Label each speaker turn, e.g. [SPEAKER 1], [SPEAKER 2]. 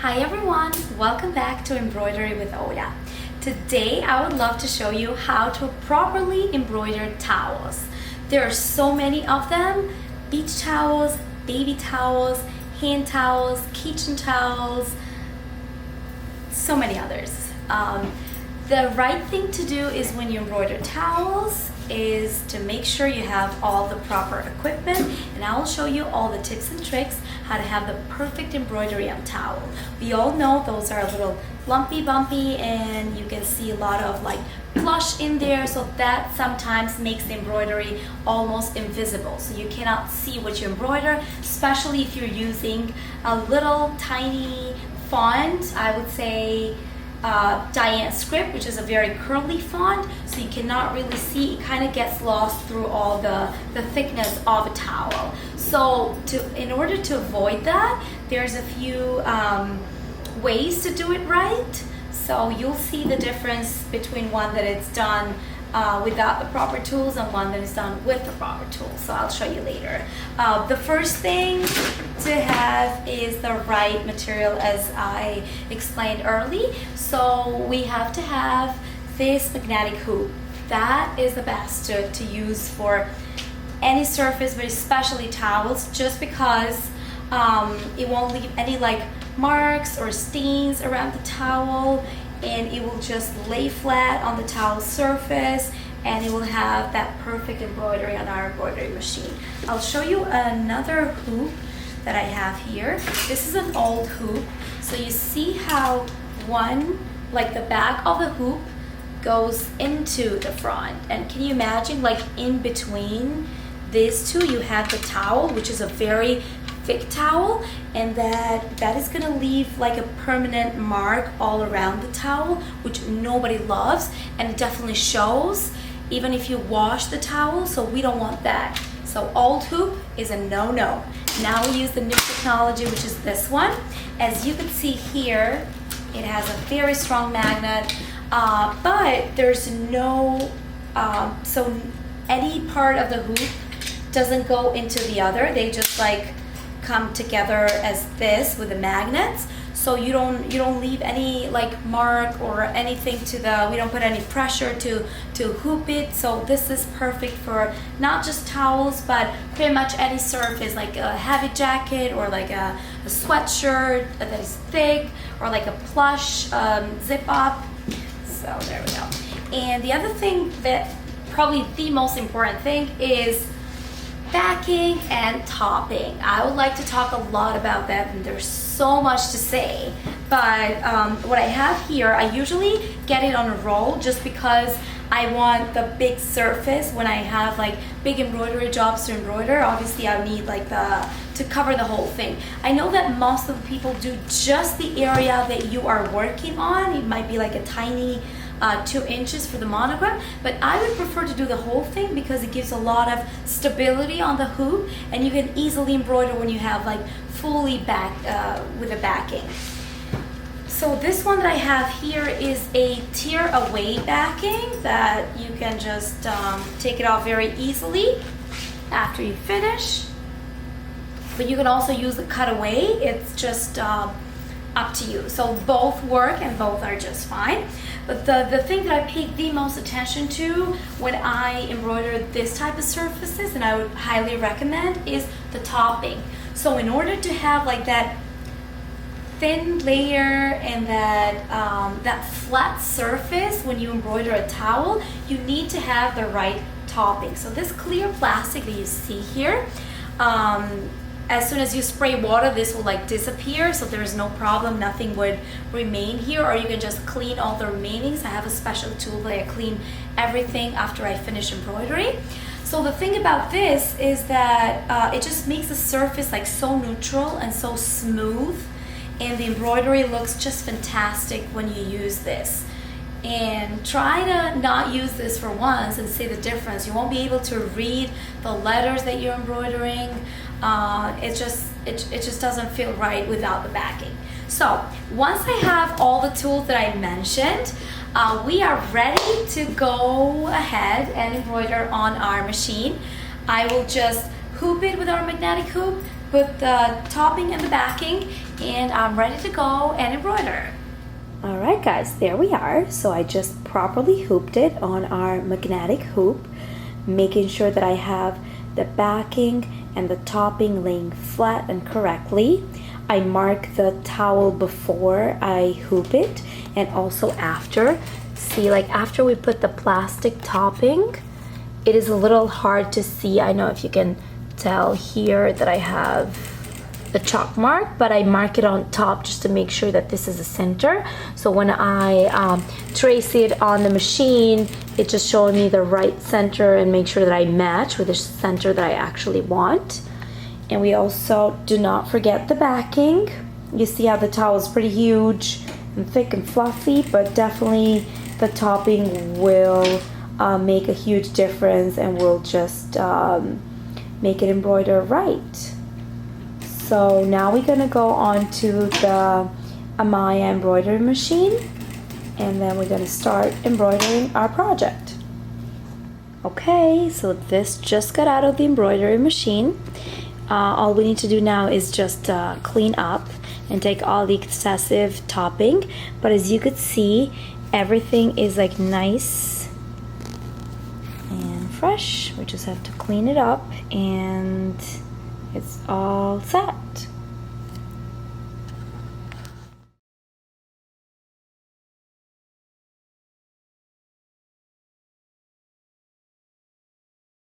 [SPEAKER 1] Hi everyone, welcome back to Embroidery with Ola. Today I would love to show you how to properly embroider towels. There are so many of them: beach towels, baby towels, hand towels, kitchen towels, so many others. The right thing to do is when you embroider towels is to make sure you have all the proper equipment, and I will show you all the tips and tricks how to have the perfect embroidery on towel. We all know those are a little lumpy bumpy and you can see a lot of like plush in there, so that sometimes makes the embroidery almost invisible, so you cannot see what you embroider, especially if you're using a little tiny font. I would say Diane script, which is a very curly font, so you cannot really see. It kind of gets lost through all the thickness of a towel. So in order to avoid that, there's a few ways to do it right. So you'll see the difference between one that it's done without the proper tools and one that is done with the proper tools. So I'll show you later. The first thing to have is the right material, as I explained early. So we have to have this magnetic hoop. That is the best to use for any surface, but especially towels, just because it won't leave any like marks or stains around the towel, and it will just lay flat on the towel surface, and it will have that perfect embroidery on our embroidery machine. I'll show you another hoop that I have here. This is an old hoop. So you see how one, like the back of the hoop goes into the front, and can you imagine, like in between these two you have the towel, which is a very thick towel, and that is gonna leave like a permanent mark all around the towel, which nobody loves, and it definitely shows even if you wash the towel, so we don't want that. So old hoop is a no-no. Now we use the new technology, which is this one. As you can see here, it has a very strong magnet, but there's no, so any part of the hoop doesn't go into the other. They just like come together as this with the magnets, so you don't leave any like mark or anything to the, we don't put any pressure to hoop it. So this is perfect for not just towels, but pretty much any surface, like a heavy jacket or like a sweatshirt that is thick, or like a plush zip up. So there we go. And the other thing, that probably the most important thing, is backing and topping. I would like to talk a lot about that, and there's so much to say, but what I have here, I usually get it on a roll just because I want the big surface when I have like big embroidery jobs to embroider. Obviously I need like to cover the whole thing. I know that most of the people do just the area that you are working on. It might be like a tiny 2 inches for the monogram, but I would prefer to do the whole thing because it gives a lot of stability on the hoop, and you can easily embroider when you have like fully back with a backing. So this one that I have here is a tear away backing that you can just take it off very easily after you finish, but you can also use the cutaway. It's just up to you. So both work and both are just fine. But the thing that I pay the most attention to when I embroider this type of surfaces, and I would highly recommend, is the topping. So in order to have like that thin layer and that flat surface when you embroider a towel, you need to have the right topping. So this clear plastic that you see here, as soon as you spray water, this will like disappear, so there is no problem, nothing would remain here, or you can just clean all the remainings. I have a special tool that I clean everything after I finish embroidery. So the thing about this is that it just makes the surface like so neutral and so smooth, and the embroidery looks just fantastic when you use this. And try to not use this for once and see the difference. You won't be able to read the letters that you're embroidering. It just doesn't feel right without the backing. So once I have all the tools that I mentioned, we are ready to go ahead and embroider on our machine. I will just hoop it with our magnetic hoop, put the topping and the backing, and I'm ready to go and embroider. Alright guys, there we are. So I just properly hooped it on our magnetic hoop, making sure that I have the backing and the topping laying flat and correctly. I mark the towel before I hoop it and also after. See, like after we put the plastic topping, it is a little hard to see. I know if you can tell here that I have the chalk mark, but I mark it on top just to make sure that this is the center. So when I trace it on the machine, it's just showing me the right center and make sure that I match with the center that I actually want. And we also do not forget the backing. You see how the towel is pretty huge and thick and fluffy, but definitely the topping will make a huge difference and will just make it embroider right. So now we're gonna go on to the Amaya embroidery machine, and then we're gonna start embroidering our project. Okay, so this just got out of the embroidery machine. All we need to do now is just clean up and take all the excessive topping. But as you could see, everything is like nice and fresh. We just have to clean it up and it's all set.